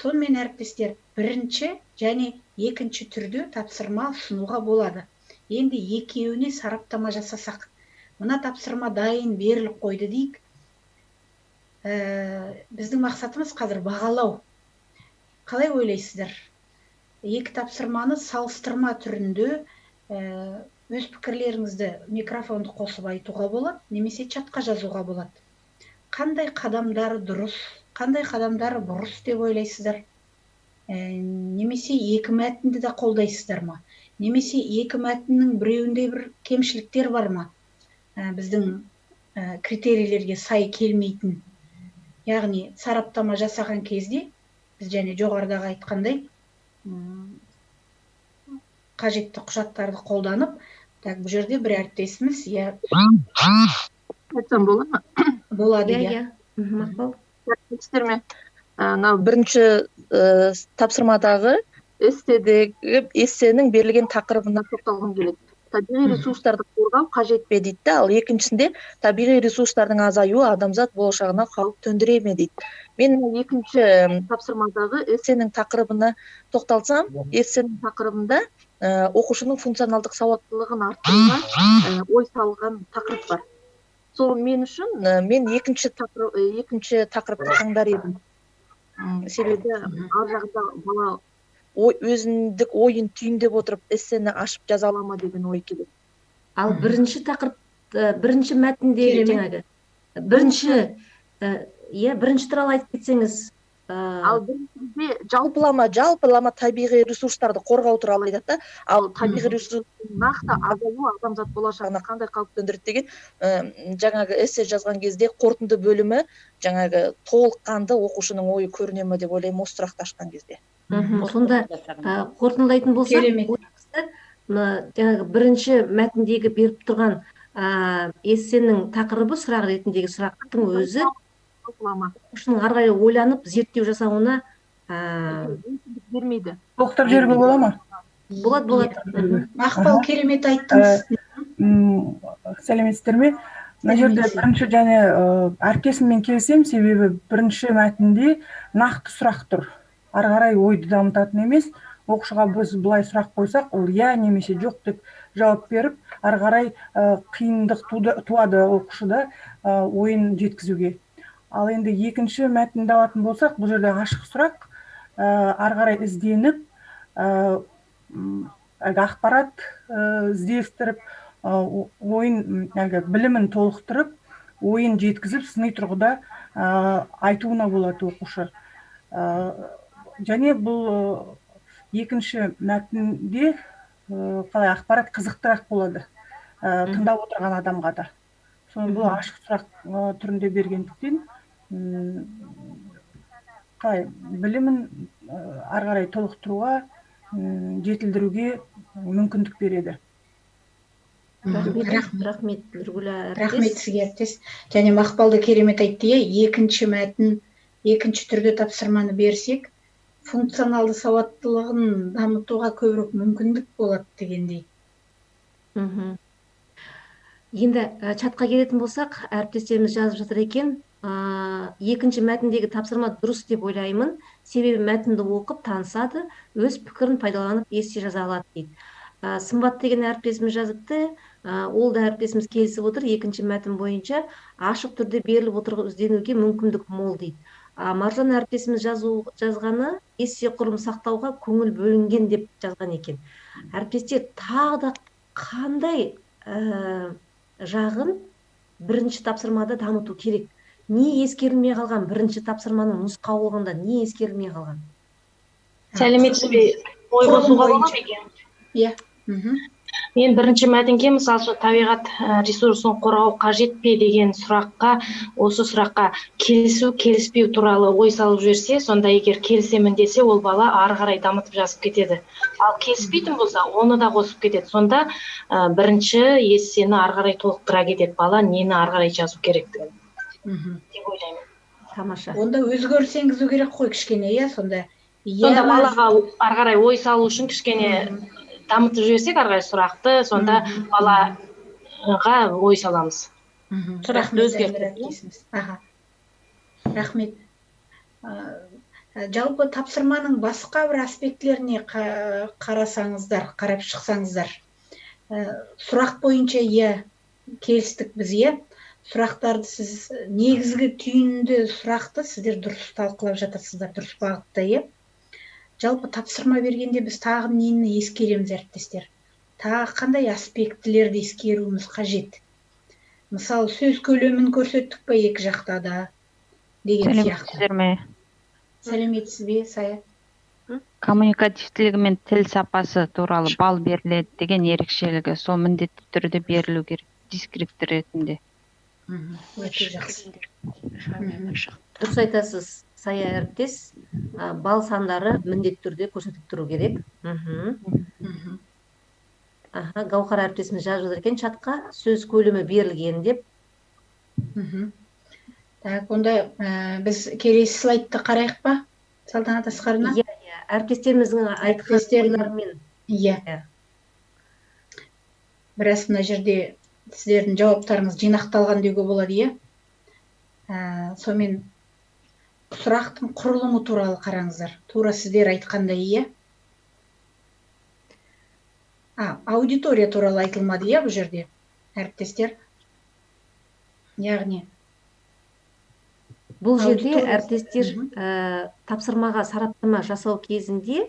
Сонымен әріптестер, бірінші және екінші түрде тапсырма ұсынуға болады. Енді екеуіне сараптама жасасақ, мына тапсырма дайын беріліп қойды дейік. Біздің мақсатымыз қазір бағалау. Қалай ойлайсыздар? Екі тапсырманы салыстырма түрінде өз пікірлеріңізді микрофонды қосып айтуға болады, немесе чатқа жазуға болады. Қандай қадамдары дұрыс, қандай қадамдары бұрыс деп ойлайсыздар? Немесе екі мәтінді де қолдайсыздар ма? Немесе екі мәтіннің біреуінде бір кемшіліктер бар ма? Біздің критерийлерге сай келмейтін. Яғни, сараптама жасаған кезде біз және жоғарыдағы айтқандай, қажетті құжаттарды қолданып, так бұл жерде бір әріптесіміз айтсам бола ма? болады. Иә. Мақпал. Естер мынау бірінші тапсырмадағы эссенің берілген тақырыбына тоқталғым келеді. Табиғи ресурстарды қорғау қажет пе дейді да, ал екіншісінде табиғи ресурстардың азаюы адамзат болашағына қауіп төндіре ме дейді. Мен екінші тапсырмадағы эссенің тақырыбына тоқталсам, эссенің тақырыбында оқушының функционалдық сауаттылығын арттыруға ой салған тақырып бар. Сол мен үшін мен екінші тақырыпты таңдар едім. Себебі ар жағында бала өзіндік ойын түйіндеп отырып эссені ашып жаза ала ма деген ой келеді. Ал бірінші тақырып, бірінші мәтіндегі жаңағы бірінші туралы айтып кетсеңіз. Ал біріншіде жалпылама табиғи ресурстарды қорғау туралы айтады да, ал табиғи ресурстың нақты азаюы адамзат болашағына қандай қауіп төндіреді деген жаңағы эссе жазған кезде қорытынды бөлімі жаңағы толыққанды оқушының ойы көріне ме деп ойлаймын, осы сұрақты ашқан кезде. Сонда қорытындылайтын болсақ, жаңағы бірінші мәтіндегі беріп тұрған эссенің тақырыбы сұрақ ретіндегі сұрақтың өзі оқушының ары қарай ойланып зерттеу жасауына бермейді. Тоқтап жіберуге бола ма? Болады. Мақпал, керемет айттыңыз. Сәлеметсіздер ме? Мына жерде бірінші және әріптесіммен келісемін, себебі бірінші мәтінде нақты сұрақ тұр. Ары қарай ойды дамытатын емес, оқушыға біз былай сұрақ қойсақ, ол иә немесе жоқ деп жауап беріп, ары қарай қиындық туады оқушыда ойын жеткізуге. Ал енді екінші мәтінді алатын болсақ, бұл жерде ашық сұрақ, ары қарай ізденіп, ақпарат іздестіріп, ойын білімін толықтырып, ойын жеткізіп, сыни тұрғыда айтуына болады оқушы. Және бұл екінші мәтінде қалай ақпарат қызықтырақ болады тыңдап отырған адамға да. Соны бұл ашық сұрақ түрінде бергендіктен қалай білімін ары қарай толықтыруға, жетілдіруге мүмкіндік береді. Рахмет, Нұргүл әріптес. Рахмет сізге, әріптес. Және Мақпалды керемет айтты, екінші мәтін, екінші түрде тапсырманы берсек, функционалды сауаттылығын дамытуға көбірек мүмкіндік болады дегендей. Енді чатқа келетін болсақ, әріптестеріміз жазып жатыр екен. Екінші мәтіндегі тапсырма дұрыс деп ойлаймын, себебі мәтінді оқып танысады, өз пікірін пайдаланып есте жаза алады дейді. Сымбат деген әріптесіміз жазыпты, ол да әріптесіміз келісіп отыр, екінші мәтін бойынша ашық түрде беріліп отырған ізденуге мүмкіндік мол дейді. Маржан әріптесіміз жазғаны есте құрым сақтауға көңіл бөлінген деп жазған екен. Әріптестер тағы да қандай жағын бірінші тапсырмада дамыту керек? Не ескерілмей қалған бірінші тапсырманың нұсқаулығында, не ескерілмей қалған? Сәлеметсіз бе? Ой қосуға бола ма екен? Иә. Мен бірінші мәтінге мысалы табиғат ресурсын қорғау қажет пе деген сұраққа, осы сұраққа келісу, келіспеу туралы ой салып жіберсе, сонда егер келісемін десе, ол бала ары қарай дамытып жазып кетеді. Ал келіспейтін болса, оны да қосып кетеді. Сонда бірінші эссені ары қарай толықтыра кетеді. Бала нені ары қарай жазу керектігін деп ойлаймын. Тамаша. Онда өзгеріс енгізу керек қой кішкене, иә, сонда. Сонда балаға ары қарай ой салу үшін кішкене дамытып жіберсек ары қарай сұрақты, сонда балаға ой саламыз. Сұрақты өзгертеміз. Рахмет. Жалпы тапсырманың басқа бір аспектілеріне қарасаңыздар, қарап шықсаңыздар, сұрақ бойынша иә келістік біз, иә. Сұрақтарды сіз негізгі түйінді сұрақты сіздер дұрыс талқылап жатырсыздар, дұрыс бағытта, иә. Жалпы тапсырма бергенде біз тағы нені ескереміз, әріптестер? Тағы қандай аспектілерді ескеруіміз қажет? Мысалы, сөз көлемін көрсеттік пе екі жақта да деген сияқты. Сәлеметсіз бе, Сая? Коммуникативтілігі мен тіл сапасы туралы бал беріледі деген ерекшелігі сол міндетті түрде берілу керек, дискриптор ретінде. Өте жақсы. Дұрыс айтасыз, Сая әріптес, бал сандары міндетті түрде көрсетіп тұру керек. Гаухар әріптесіміз жазып жатыр екен, чатқа сөз көлемі берілген деп. Так, онда біз келесі слайдты қарайық па, Салтанат Асқарына? Иә, әріптестеріміздің айтқан ойларымен. Иә. Біраз мына жерде сіздердің жауаптарыңыз жинақталған деуге болады, иә. Сонымен сұрақтың құрылымы туралы қараңыздар. Тура сіздер айтқандай, иә. Аудитория туралы айтылмады, иә, бұл жерде, әріптестер. Яғни Бұл жерде әріптестер тапсырмаға сараптама жасау кезінде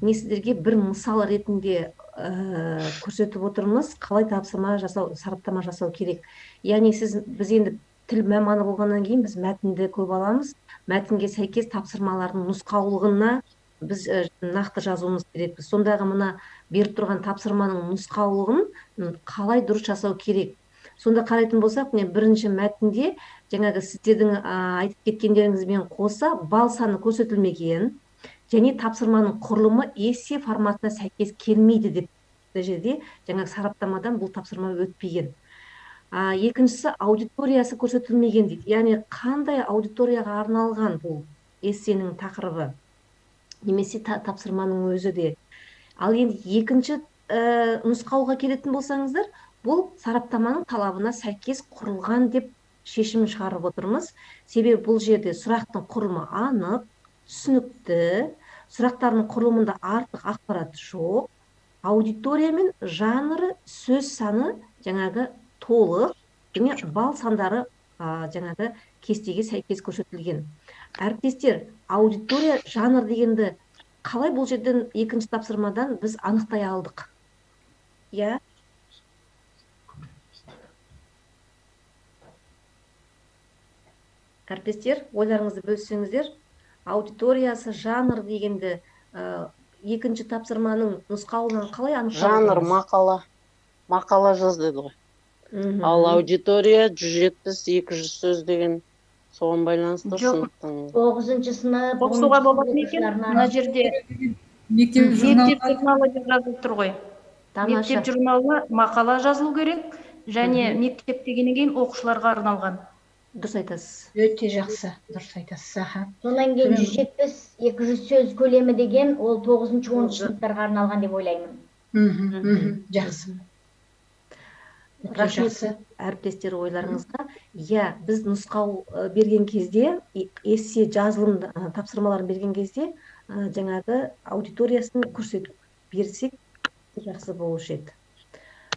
не сіздерге бір мысал ретінде көрсетіп отырмыз, қалай сараптама жасау керек. Яғни біз енді тіл маманы болғаннан кейін біз мәтінді көп аламыз. Мәтінге сәйкес тапсырмалардың нұсқаулығына біз нақты жазуымыз керекпіз. Сондағы мына беріп тұрған тапсырманың нұсқаулығын қалай дұрыс жасау керек. Сонда қарайтын болсақ, бірінші мәтінде жаңағы сіздердің айтып кеткендеріңізбен қоса балл саны көрсетілмеген және тапсырманың құрылымы эссе форматына сәйкес келмейді деп жерде жаңағы сараптамадан бұл тапсырма өтпеген. Екіншісі аудиториясы көрсетілмеген дейді. Яғни қандай аудиторияға арналған бұл эссенің тақырыбы немесе тапсырманың өзі де. Ал енді екінші нұсқауға келетін болсаңыздар, бұл сараптаманың талабына сәйкес құрылған деп шешім шығарып отырмыз. Себебі бұл жерде сұрақтың құрылымы анық, түсінікті, сұрақтардың құрылымында артық ақпарат жоқ, аудитория мен жанры, сөз саны жаңағы толық және балл сандары жаңағы кестеге сәйкес көрсетілген. Әріптестер, аудитория, жанр дегенді қалай бұл жерден екінші тапсырмадан біз анықтай алдық? Иә? Әріптестер, ойларыңызды бөлсеңіздер, аудиториясы, жанр дегенді екінші тапсырманың нұсқауынан қалай анықталды? Жанр, мақала жаз деді ғой. Ал аудитория 170-200 сөз деген соған байланысты сыныптың. 9-шы сынып. Қосуға болады ма екен? Мына жерде Мектеп журналы деп жазылып тұр ғой. Тамаша. Мектеп журналына мақала жазылу керек, және мектеп дегеннен кейін оқушыларға арналған. Дұрыс айтасыз. Өте жақсы, дұрыс айтасыз. Содан кейін 170-200 сөз көлемі деген ол 9-10 сыныптарға арналған деп ойлаймын. Жақсы. Рахмет әріптестер ойларыңызға. Иә, біз нұсқау берген кезде, эссе жазылым тапсырмаларын берген кезде жаңағы аудиториясын көрсетіп берсек жақсы болушы еді.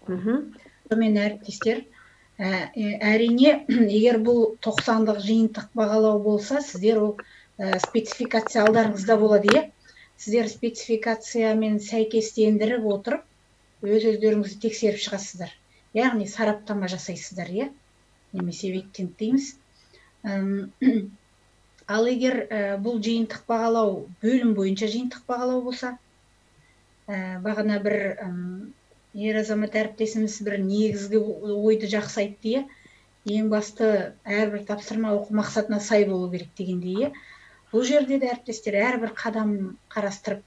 Сонымен әріптестер, әрине, егер бұл 90-дық жиынтық бағалау болса, сіздер ол спецификация алдарыңызда болады, е? Сіздер спецификациямен сәйкестендіріп отырып, өздеріңізді тексеріп шығасыздар. Яғни сараптама жасайсыздар, е? Немесе вектинг дейміз. Ал егер бұл жиынтық бағалау бөлім бойынша жиынтық бағалау болса, бағана бір ер азамат әріптесіміз бір негізгі ойды жақсы айтты, ең басты әрбір тапсырма оқу мақсатына сай болу керек дегендей. Бұл жерде де әріптестер әрбір қадам қарастырып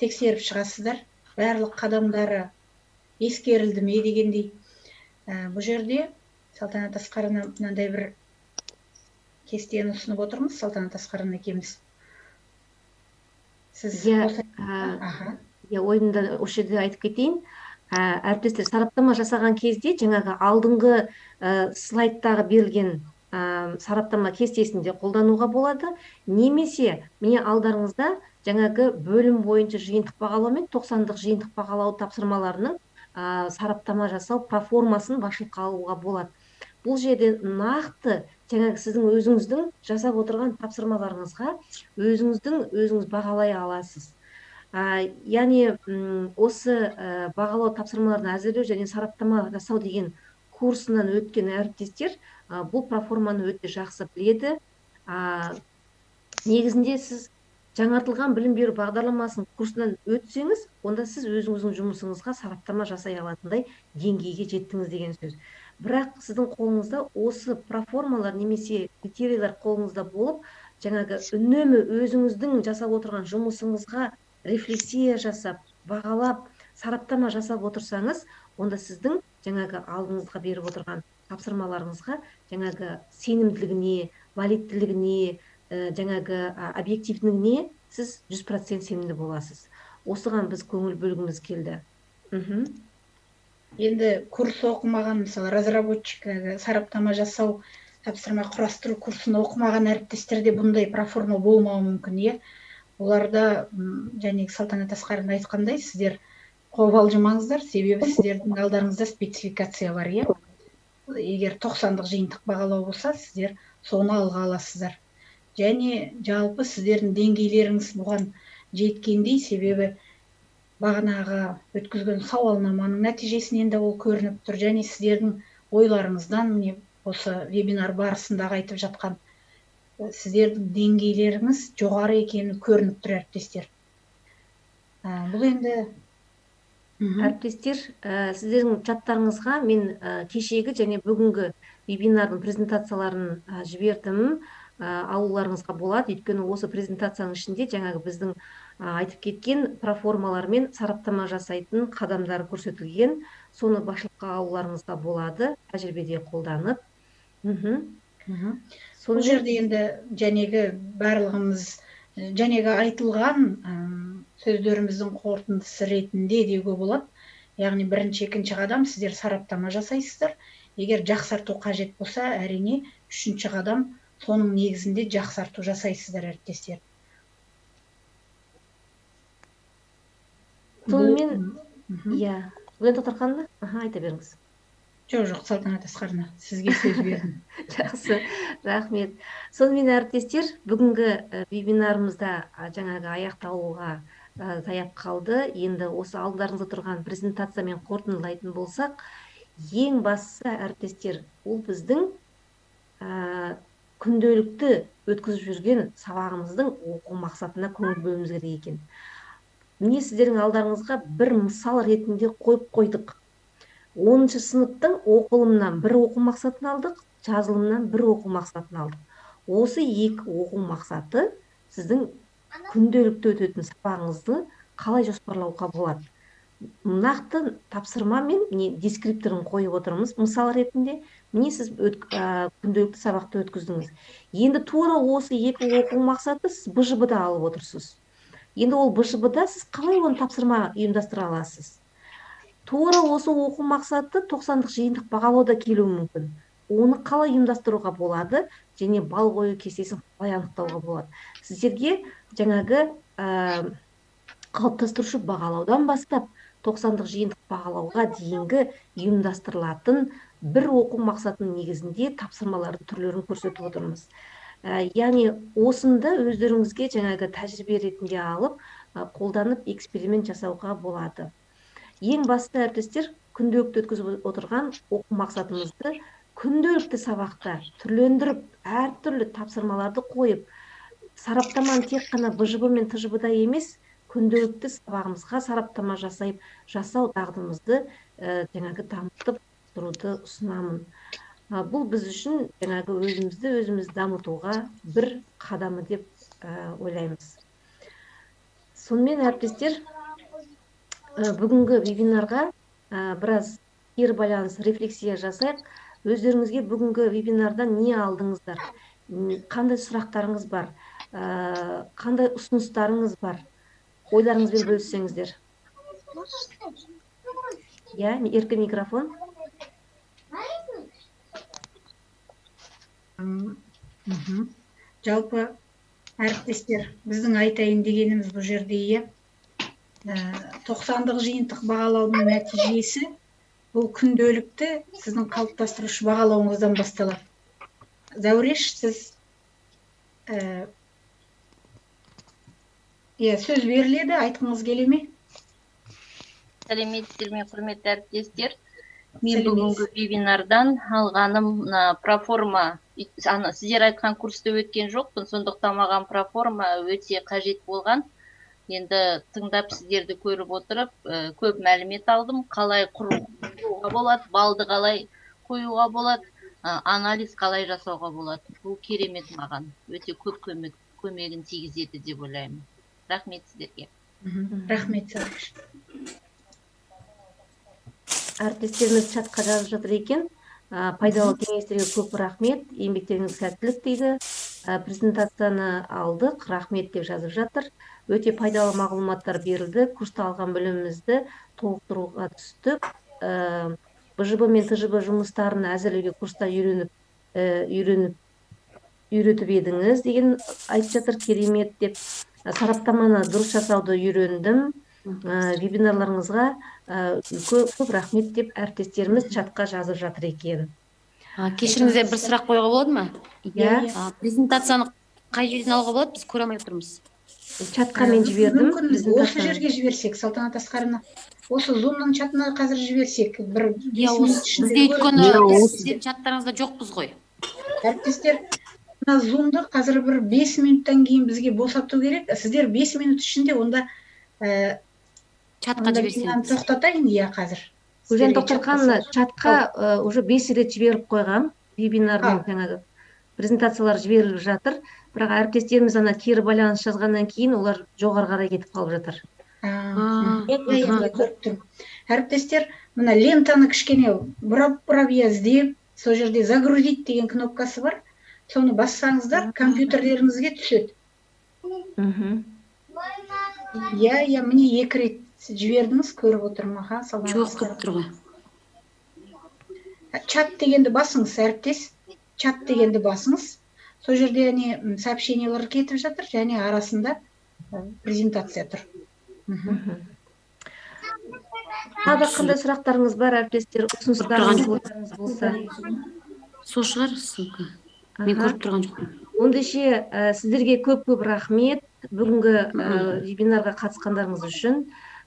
тексеріп шығасыздар, барлық қадамдары ескерілді ме дегендей. Бұл жерде Салтанат Асқарына мынандай бір кестені ұсынып отырмыз, Салтанат Асқарына екеуміз. Сіз ойымда осы жерде айтып кетейін. Әріптестер, сараптама жасаған кезде жаңағы алдыңғы слайдтағы берілген сараптама кестесінде қолдануға болады, немесе міне алдарыңызда жаңағы бөлім бойынша жиынтық бағалау мен 90-дық жиынтық бағалау тапсырмаларының сараптама жасау проформасын басшылыққа алуға болады. Бұл жерде нақты жаңағы сіздің өзіңіздің жасап отырған тапсырмаларыңызға өзіңіз бағалай аласыз. Яғни осы бағалау тапсырмаларын әзірлеу және сараптама жасау деген курсынан өткен әріптестер бұл проформаны өте жақсы біледі. Негізінде сіз жаңартылған білім беру бағдарламасының курсынан өтсеңіз, онда сіз өзіңіздің жұмысыңызға сараптама жасай алатындай деңгейге жеттіңіз деген сөз. Бірақ сіздің қолыңызда осы проформалар немесе критерийлер қолыңызда болып, жаңағы үнемі өзіңіздің жасап отырған жұмысыңызға рефлексия жасап, бағалап, сараптама жасап отырсаңыз, онда сіздің жаңағы алдыңызға беріп отырған тапсырмаларыңызға жаңағы сенімділігіне, валидтілігіне, жаңағы объективділігіне сіз 100% сенімді боласыз. Осыған біз көңіл бөлгіміз келді. Енді курс оқымаған, мысалы, разработчик сараптама жасау, тапсырма құрастыру курсын оқымаған әріптестерде бұндай проформа болмауы мүмкін, иә. Оларда және Салтанат Асқардың айтқандай, сіздер қобалжымаңыздар, себебі сіздердің алдарыңызда спецификация бар, иә. Егер 90-дық жиынтық бағалау болса, сіздер соны алға аласыздар. Және жалпы сіздердің деңгейлеріңіз бұған жеткендей, себебі бағанағы өткізген сауалнаманың нәтижесінен де ол көрініп тұр, және сіздердің ойларыңыздан, міне осы вебинар барысындағы айтып жатқан сіздердің деңгейлеріңіз жоғары екені көрініп тұр, әріптестер. Бұл енді әріптестер, сіздердің чаттарыңызға мен кешегі және бүгінгі вебинардың презентацияларын жібердім, алуларыңызға болады. Өйткені осы презентацияның ішінде жаңағы біздің айтып кеткен проформалар мен сараптама жасайтын қадамдары көрсетілген. Соны басшылыққа алуларыңызға болады, тәжірибеде қолданып. Бұл жерде енді жәнегі барлығымыз, жәнегі айтылған сөздеріміздің қорытындысы ретінде деуге болады. Яғни бірінші, екінші қадам сіздер сараптама жасайсыздар. Егер жақсарту қажет болса, әрине, үшінші қадам соның негізінде жақсарту жасайсыздар, әріптестер. Сонымен, Бülent Отарқанова, айта беріңіз. Жоқ, Салтанат Асқарына, сізге сөз бердім. Жақсы, рахмет. Сонымен, әріптестер, бүгінгі вебинарымызда жаңағы аяқталуға таяп қалды. Енді осы алдарыңызда тұрған презентациямен қорытындылайтын болсақ, ең бастысы, әріптестер, ол біздің күнделікті өткізіп жүрген сабағымыздың оқу мақсатына көңіл бөлуіміз керек екен. Міне сіздердің алдарыңызға бір мысал ретінде қойып қойдық. 10-шы сыныптың оқылымнан бір оқу мақсатын алдық, жазылымнан бір оқу мақсатын алдық. Осы екі оқу мақсаты сіздің күнделікті өтетін сабағыңызды қалай жоспарлауға болады. Нақты тапсырма мен дескрипторын қойып отырмыз мысал ретінде. Міне сіз күнделікті сабақты өткіздіңіз. Енді тура осы екі оқу мақсаты сіз БЖБ-да алып отырсыз. Енді ол БЖБ-да сіз қалай оны тапсырма ұйымдастыра аласыз? Тура осы оқу мақсаты 90-дық жиынтық бағалауда келуі мүмкін. Оны қалай ұйымдастыруға болады, және бал қою кестесін қалай анықтауға болады. Сіздерге жаңағы қалыптастырушы бағалаудан бастап 90-дық жиынтық бағалауға дейінгі ұйымдастырылатын бір оқу мақсатының негізінде тапсырмалардың түрлерін көрсетіп отырмыз. Яғни осында өздеріңізге жаңағы тәжірибе ретінде алып, қолданып эксперимент жасауға болады. Ең басты, әріптестер, күнделікті өткізіп отырған оқу мақсатымызды күнделікті сабақта түрлендіріп, әртүрлі тапсырмаларды қойып, сараптаманы тек қана БЖБ мен ТЖБ-да емес, күнделікті сабағымызға сараптама жасау дағдымызды жаңағы дамытып тұруды ұсынамын. Бұл біз үшін жаңағы өзіміз дамытуға бір қадамы деп ойлаймыз. Сонымен, әріптестер, бүгінгі вебинарға біраз кері байланыс рефлексия жасайық. Өздеріңізге бүгінгі вебинардан не алдыңыздар? Қандай сұрақтарыңыз бар? Қандай ұсыныстарыңыз бар? Ойларыңызбен бөліссеңіздер. Еркін микрофон. Жалпы, әріптестер, біздің айтайын дегеніміз бұл жерде 90-дық жиынтық бағалаудың нәтижесі бұл күнделікті сіздің қалыптастырушы бағалауыңыздан басталады. Зәуреш, сіз сөз беріледі, айтқыңыз келе ме? Сәлеметсіздер ме, құрметті әріптестер. Мен бүгінгі вебинардан алғаным проформа, сіздер айтқан курсты өткен жоқпын, сондықтан маған проформа өте қажет болған. Енді тыңдап сіздерді көріп отырып, көп мәлімет алдым. Қалай құруға болады, балды қалай қоюға болады, анализ қалай жасауға болады. Бұл керемет маған. Өте көп көмегін тигізеді деп ойлаймын. Рахмет сіздерге. Рахмет. әріптестеріміз чатқа жазып жатыр екен. Пайдалы кеңестерге көп рахмет, еңбектеріңіз сәттілік дейді. Презентацияны алдық, рахмет деп жазып жатыр. Өте пайдалы мағлұматтар берілді, курста алған білімімізді толықтыруға түстік. БЖБ мен ТЖБ жұмыстарын әзірлеуге курста үйретіп едіңіз деген айтып жатыр, керемет деп. Сараптаманы дұрыс жасауды үйрендім. Вебинарларыңызға көп рахмет деп әріптестеріміз чатқа жазып жатыр екен. Кешіріңіздер, бір сұрақ қоюға болады ма? Иә. Презентацияны қай жерден алуға болады? Біз көре алмай тұрмыз. Чатқа мен жібердім. Мүмкін осы жерге жіберсек, Салтанат Асқарівна. Осы Zoom-ның чатына қазір жіберсек, бір 5 минут ішінде. Бізде өйткені сіздер чаттарыңызда жоқпыз ғой. Әріптестер, мына Zoom-ды қазір бір 5 минуттан кейін бізге босату керек. Сіздер 5 минут ішінде онда чатқа жіберсеңіз. Тоқтатайын, иә, қазір. Гүлжан Тоқтархановна, чатқа уже 5 рет жіберіп қойған. Вебинардың жаңағы презентациялар жіберіліп жатыр. Бірақ әріптестеріміз ана кері байланыс жазғаннан кейін олар жоғары қарай кетіп қалып жатыр. Әріптестер, мына лентаны кішкене бұрап іздеп, сол жерде загрузить деген кнопкасы бар. Соны бассаңыздар, компьютерлеріңізге түседі. Иә, міне 2 рет жібердіңіз, көріп отырмын. Жоқ көп тұр ғой. Чат дегенді басыңыз, әріптес. Чат дегенді басыңыз. Сол жерде сообщениялар кетіп жатыр, және арасында презентация тұр. Тағы қандай сұрақтарыңыз бар, әріптестер? Ұсыныстарыңыз болса. Сол шығар, мен көріп тұрған жоқпын. Ондайше сіздерге көп рахмет бүгінгі вебинарға қатысқандарыңыз үшін.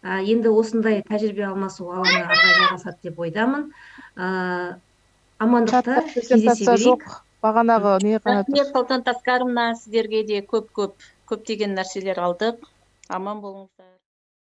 Енді осындай тәжірибе алмасу алаңы әрі жалғасады деп ойдамын. Амандықта кездесе берейік. Бағанағы не ғана рахмет, Салтанат Асқарівна, сіздерге де көп деген нәрселер алдық. Аман болыңыздар.